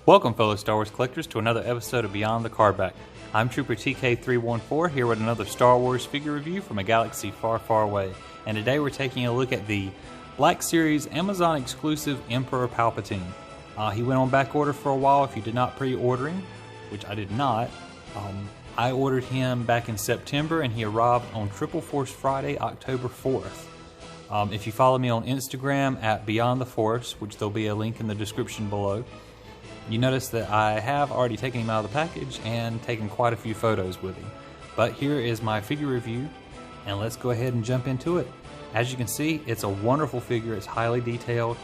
Welcome, fellow Star Wars collectors, to another episode of Beyond the Cardback. I'm Trooper TK314 here with another Star Wars figure review from a galaxy far, far away. And today we're taking a look at the Black Series Amazon exclusive Emperor Palpatine. He went on back order for a while if you did not pre-order him, which I did not. I ordered him back in September and he arrived on Triple Force Friday, October 4th. If you follow me on Instagram at Beyond the Force, which there'll be a link in the description below, you notice that I have already taken him out of the package and taken quite a few photos with him. But here is my figure review, and let's go ahead and jump into it. As you can see, it's a wonderful figure. It's highly detailed.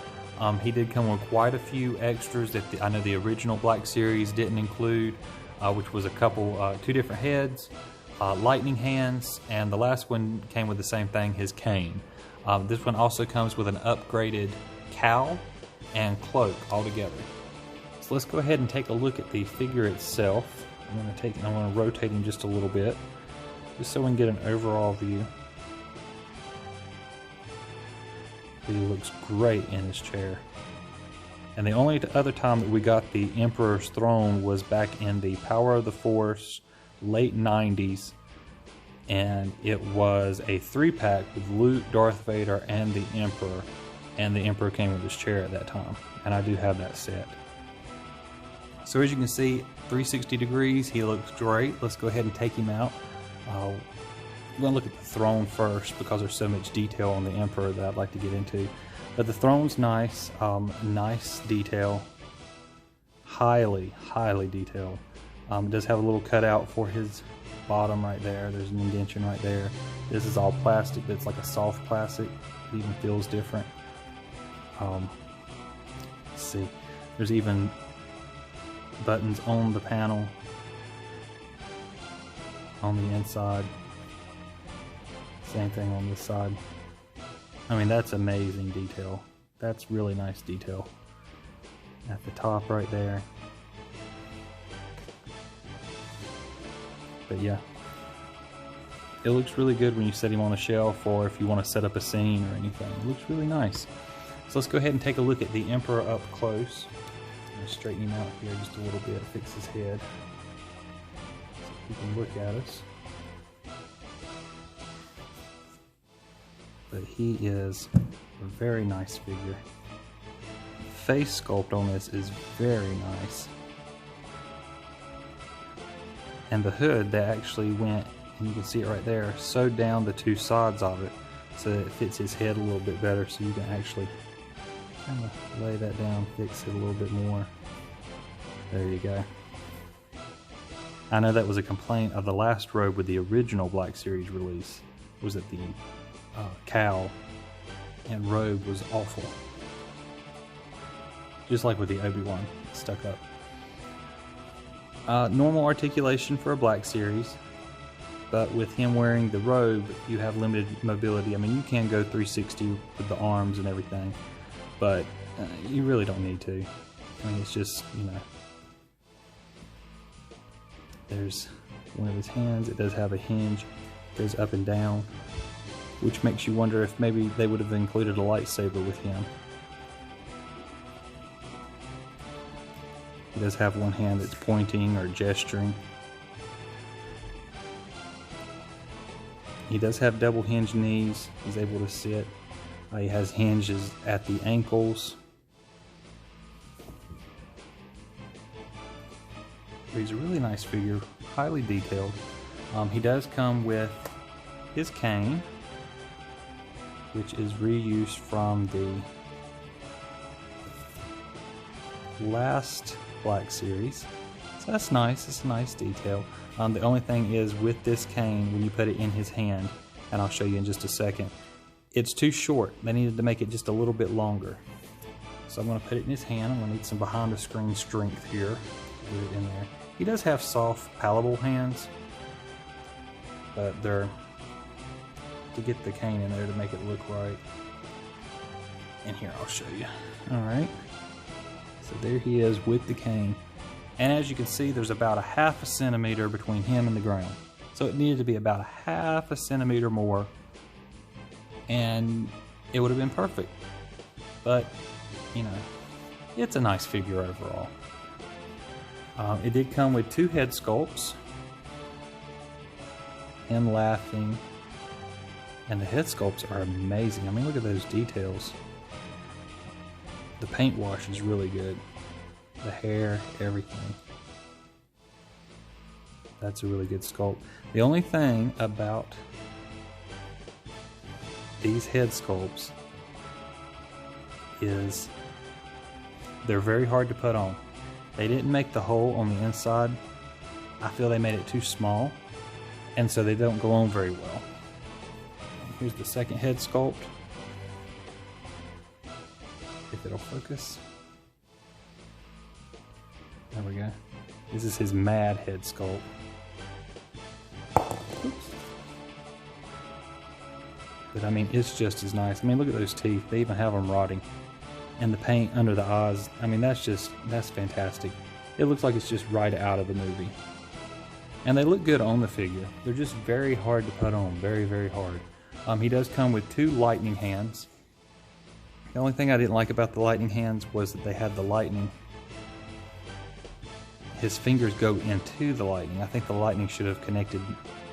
He did come with quite a few extras that I know the original Black Series didn't include, which was a couple, two different heads, lightning hands, and the last one came with the same thing, his cane. This one also comes with an upgraded cowl and cloak all together. So let's go ahead and take a look at the figure itself. I'm going to rotate him just a little bit, just so we can get an overall view. He looks great in his chair. And the only other time that we got the Emperor's throne was back in the Power of the Force late 90s. And it was a 3-pack with Luke, Darth Vader, and the Emperor. And the Emperor came with his chair at that time. And I do have that set. So as you can see, 360 degrees, he looks great. Let's go ahead and take him out. I'm going to look at the throne first because there's so much detail on the Emperor that I'd like to get into. But the throne's nice, nice detail, highly detailed. It does have a little cutout for his bottom right there. There's an indentation right there. This is all plastic, but it's like a soft plastic. It even feels different. Let's see, there's even buttons on the panel on the inside. Same thing on this side. I mean, that's amazing detail. That's really nice detail at the top right there. But yeah, it looks really good when you set him on a shelf or if you want to set up a scene or anything. It looks really nice. So let's go ahead and take a look at the Emperor up close. I'm going to straighten him out here just a little bit, fix his head so he can look at us. But he is a very nice figure. The face sculpt on this is very nice. And the hood that actually went, and you can see it right there, sewed down the two sides of it so that it fits his head a little bit better, so you can actually kind of lay that down, fix it a little bit more. There you go. I know that was a complaint of the last robe with the original Black Series release, was that the cowl and robe was awful. Just like with the Obi-Wan, stuck up. Normal articulation for a Black Series, but with him wearing the robe, you have limited mobility. I mean, you can go 360 with the arms and everything, but you really don't need to. I mean, it's just, you know, there's one of his hands. It does have a hinge, goes up and down, which makes you wonder if maybe they would have included a lightsaber with him. He does have one hand that's pointing or gesturing. He does have double hinge knees. He's able to sit. He has hinges at the ankles. But he's a really nice figure, highly detailed. He does come with his cane, which is reused from the last Black Series. So that's nice, it's a nice detail. The only thing is with this cane, when you put it in his hand, and I'll show you in just a second, it's too short. They needed to make it just a little bit longer. So I'm going to put it in his hand. I'm going to need some behind the screen strength here to put it in there. He does have soft, palatable hands, but they're to get the cane in there to make it look right. And here, I'll show you. Alright, so there he is with the cane. And as you can see, there's about a ½ centimeter between him and the ground. So it needed to be about a ½ centimeter more, and it would have been perfect. But, you know, it's a nice figure overall. It did come with 2 head sculpts. Him laughing. And the head sculpts are amazing. I mean, look at those details. The paint wash is really good. The hair, everything. That's a really good sculpt. The only thing about these head sculpts is they're very hard to put on. They didn't make the hole on the inside. I feel they made it too small, and so they don't go on very well. Here's the second head sculpt. If it'll focus. There we go. This is his mad head sculpt. Oops. But I mean, it's just as nice. I mean, look at those teeth. They even have them rotting. And the paint under the eyes, I mean, that's fantastic. It looks like it's just right out of the movie. And they look good on the figure. They're just very hard to put on, very, very hard. He does come with 2 lightning hands. The only thing I didn't like about the lightning hands was that they had the lightning. His fingers go into the lightning. I think the lightning should have connected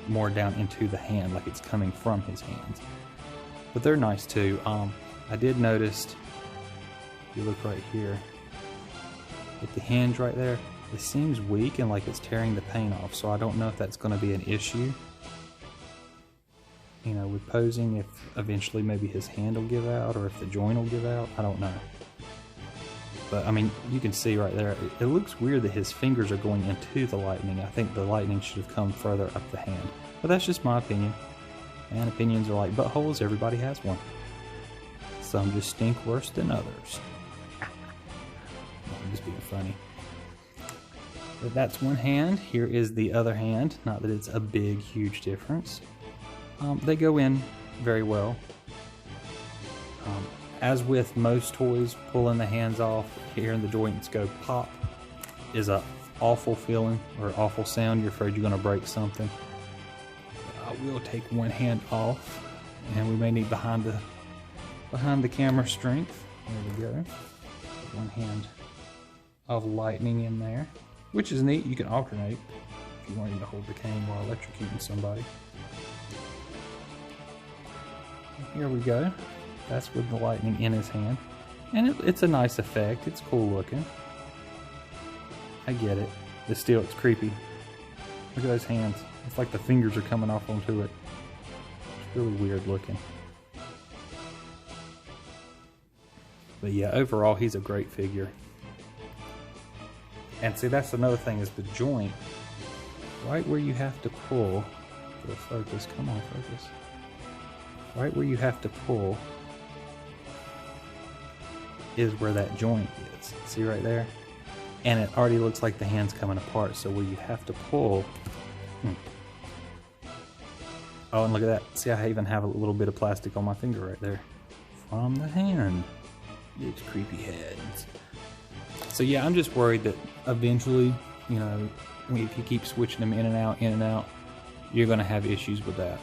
more down into the hand, like it's coming from his hands. But they're nice too. I did notice, if you look right here, with the hinge right there, it seems weak and like it's tearing the paint off, so I don't know if that's going to be an issue, you know, with posing, if eventually maybe his hand will give out or if the joint will give out. I don't know. But I mean, you can see right there, it looks weird that his fingers are going into the lightning. I think the lightning should have come further up the hand. But that's just my opinion. And opinions are like buttholes, everybody has one. Some just stink worse than others. I'm just being funny. But that's one hand. Here is the other hand. Not that it's a big, huge difference. They go in very well. As with most toys, pulling the hands off, hearing the joints go pop is a awful feeling or awful sound. You're afraid you're going to break something. I will take one hand off, and we may need behind the camera strength. There we go. One hand of lightning in there, which is neat. You can alternate if you wanted to hold the cane while electrocuting somebody. Here we go. That's with the lightning in his hand. And it's a nice effect. It's cool looking. I get it. But still, it's creepy. Look at those hands. It's like the fingers are coming off onto it. It's really weird looking. But yeah, overall, he's a great figure. And see, that's another thing, is the joint. Right where you have to pull. It'll focus. Come on, focus. Right where you have to pull is where that joint is. See right there? And it already looks like the hand's coming apart, so where you have to pull. Oh, and look at that. See, I even have a little bit of plastic on my finger right there. From the hand. It's creepy heads. So yeah, I'm just worried that eventually, you know, if you keep switching them in and out, you're going to have issues with that.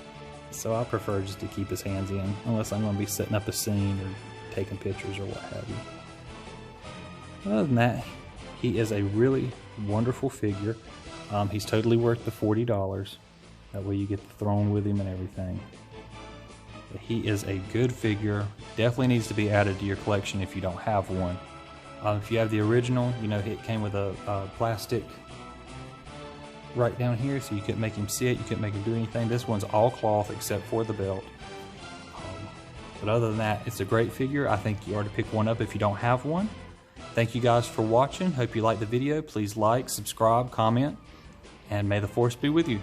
So I prefer just to keep his hands in, unless I'm going to be setting up a scene or taking pictures or what have you. Other than that, he is a really wonderful figure. He's totally worth the $40. That way you get the throne with him and everything. But he is a good figure. Definitely needs to be added to your collection if you don't have one. If you have the original, you know, it came with a plastic right down here, so you couldn't make him sit, you couldn't make him do anything. This one's all cloth except for the belt. But other than that, it's a great figure. I think you ought to pick one up if you don't have one. Thank you guys for watching. Hope you liked the video. Please like, subscribe, comment, and may the Force be with you.